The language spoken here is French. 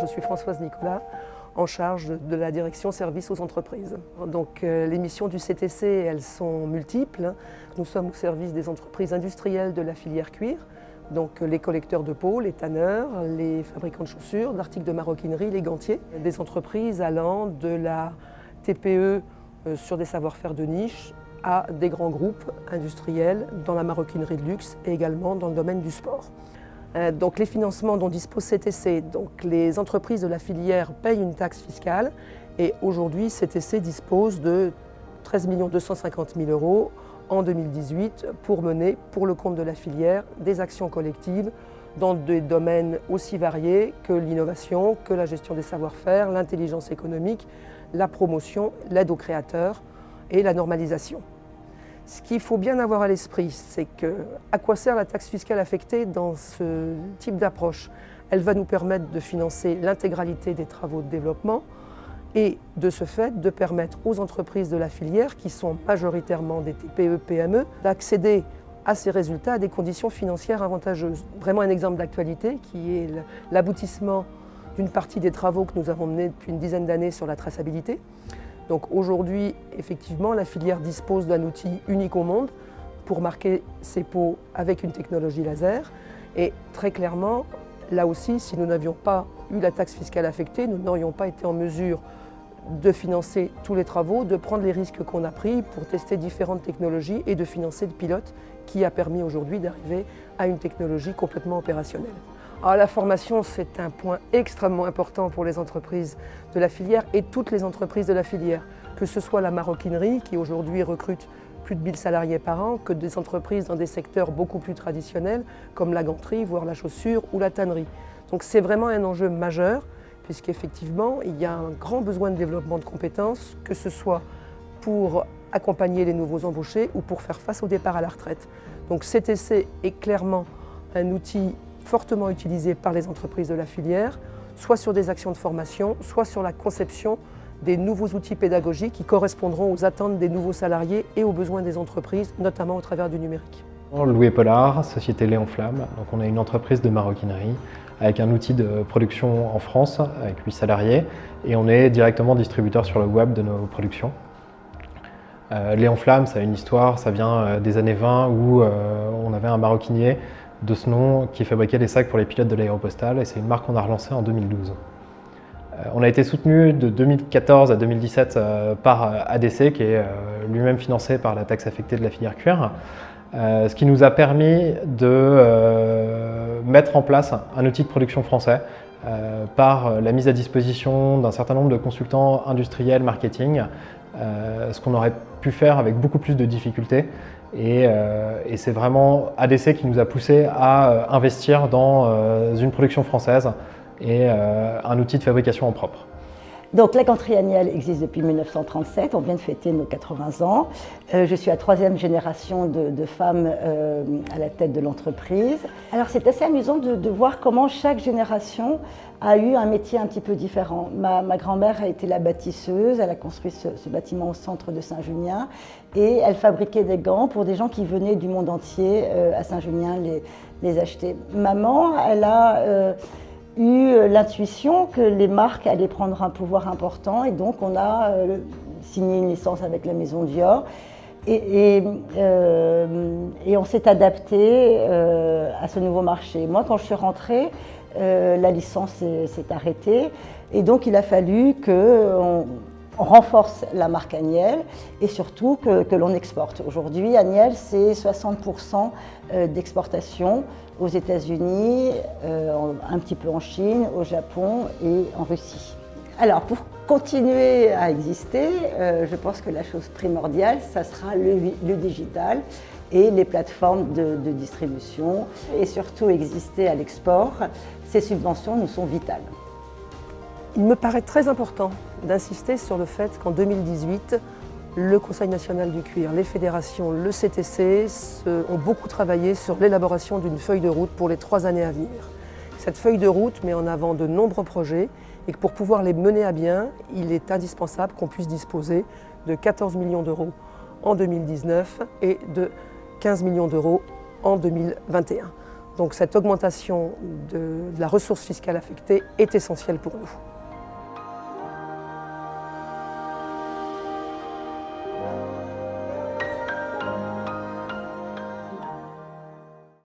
je suis Françoise Nicolas, en charge de la direction service aux entreprises. Donc les missions du CTC, elles sont multiples. Nous sommes au service des entreprises industrielles de la filière cuir, donc les collecteurs de peau, les tanneurs, les fabricants de chaussures, d'articles de maroquinerie, les gantiers. Des entreprises allant de la TPE sur des savoir-faire de niche à des grands groupes industriels dans la maroquinerie de luxe et également dans le domaine du sport. Donc les financements dont dispose CTC, donc les entreprises de la filière payent une taxe fiscale et aujourd'hui CTC dispose de 13 250 000 € en 2018 pour mener pour le compte de la filière des actions collectives dans des domaines aussi variés que l'innovation, que la gestion des savoir-faire, l'intelligence économique, la promotion, l'aide aux créateurs et la normalisation. Ce qu'il faut bien avoir à l'esprit, c'est à quoi sert la taxe fiscale affectée dans ce type d'approche? Elle va nous permettre de financer l'intégralité des travaux de développement et de ce fait de permettre aux entreprises de la filière, qui sont majoritairement des TPE-PME, d'accéder à ces résultats à des conditions financières avantageuses. Vraiment un exemple d'actualité qui est l'aboutissement d'une partie des travaux que nous avons menés depuis une dizaine d'années sur la traçabilité. Donc aujourd'hui, effectivement, la filière dispose d'un outil unique au monde pour marquer ses pots avec une technologie laser. Et très clairement, là aussi, si nous n'avions pas eu la taxe fiscale affectée, nous n'aurions pas été en mesure de financer tous les travaux, de prendre les risques qu'on a pris pour tester différentes technologies et de financer le pilote qui a permis aujourd'hui d'arriver à une technologie complètement opérationnelle. Alors, la formation, c'est un point extrêmement important pour les entreprises de la filière et toutes les entreprises de la filière, que ce soit la maroquinerie qui aujourd'hui recrute plus de 1000 salariés par an, que des entreprises dans des secteurs beaucoup plus traditionnels comme la ganterie, voire la chaussure ou la tannerie. Donc c'est vraiment un enjeu majeur puisqu'effectivement il y a un grand besoin de développement de compétences, que ce soit pour accompagner les nouveaux embauchés ou pour faire face au départ à la retraite. Donc CTC est clairement un outil fortement utilisé par les entreprises de la filière, soit sur des actions de formation, soit sur la conception des nouveaux outils pédagogiques qui correspondront aux attentes des nouveaux salariés et aux besoins des entreprises, notamment au travers du numérique. Louis Pollard, société Léon Flamme. Donc on est une entreprise de maroquinerie avec un outil de production en France avec 8 salariés et on est directement distributeur sur le web de nos productions. Léon Flamme, ça a une histoire, ça vient des années 20 où on avait un maroquinier de ce nom qui fabriquait des sacs pour les pilotes de l'Aéropostale et c'est une marque qu'on a relancée en 2012. On a été soutenu de 2014 à 2017 par ADC qui est lui-même financé par la taxe affectée de la filière cuir, ce qui nous a permis de mettre en place un outil de production français par la mise à disposition d'un certain nombre de consultants industriels marketing, ce qu'on aurait pu faire avec beaucoup plus de difficultés. Et c'est vraiment ADC qui nous a poussé à investir dans une production française et un outil de fabrication en propre. Donc la ganterie Agnelle existe depuis 1937, on vient de fêter nos 80 ans. Je suis la 3e génération de femmes à la tête de l'entreprise. Alors c'est assez amusant de voir comment chaque génération a eu un métier un petit peu différent. Ma grand-mère a été la bâtisseuse, elle a construit ce bâtiment au centre de Saint-Junien et elle fabriquait des gants pour des gens qui venaient du monde entier à Saint-Junien les acheter. Maman, elle a eu l'intuition que les marques allaient prendre un pouvoir important et donc on a signé une licence avec la maison Dior et on s'est adapté à ce nouveau marché. Moi, quand je suis rentrée, la licence s'est arrêtée et donc il a fallu qu'on renforce la marque Agnelle et surtout que l'on exporte. Aujourd'hui, Agnelle, c'est 60% d'exportation aux États-Unis, un petit peu en Chine, au Japon et en Russie. Alors, pour continuer à exister, je pense que la chose primordiale, ça sera le digital et les plateformes de distribution et surtout exister à l'export. Ces subventions nous sont vitales. Il me paraît très important d'insister sur le fait qu'en 2018, le Conseil national du cuir, les fédérations, le CTC ont beaucoup travaillé sur l'élaboration d'une feuille de route pour les 3 années à venir. Cette feuille de route met en avant de nombreux projets et que pour pouvoir les mener à bien, il est indispensable qu'on puisse disposer de 14 millions d'euros en 2019 et de 15 millions d'euros en 2021. Donc cette augmentation de la ressource fiscale affectée est essentielle pour nous.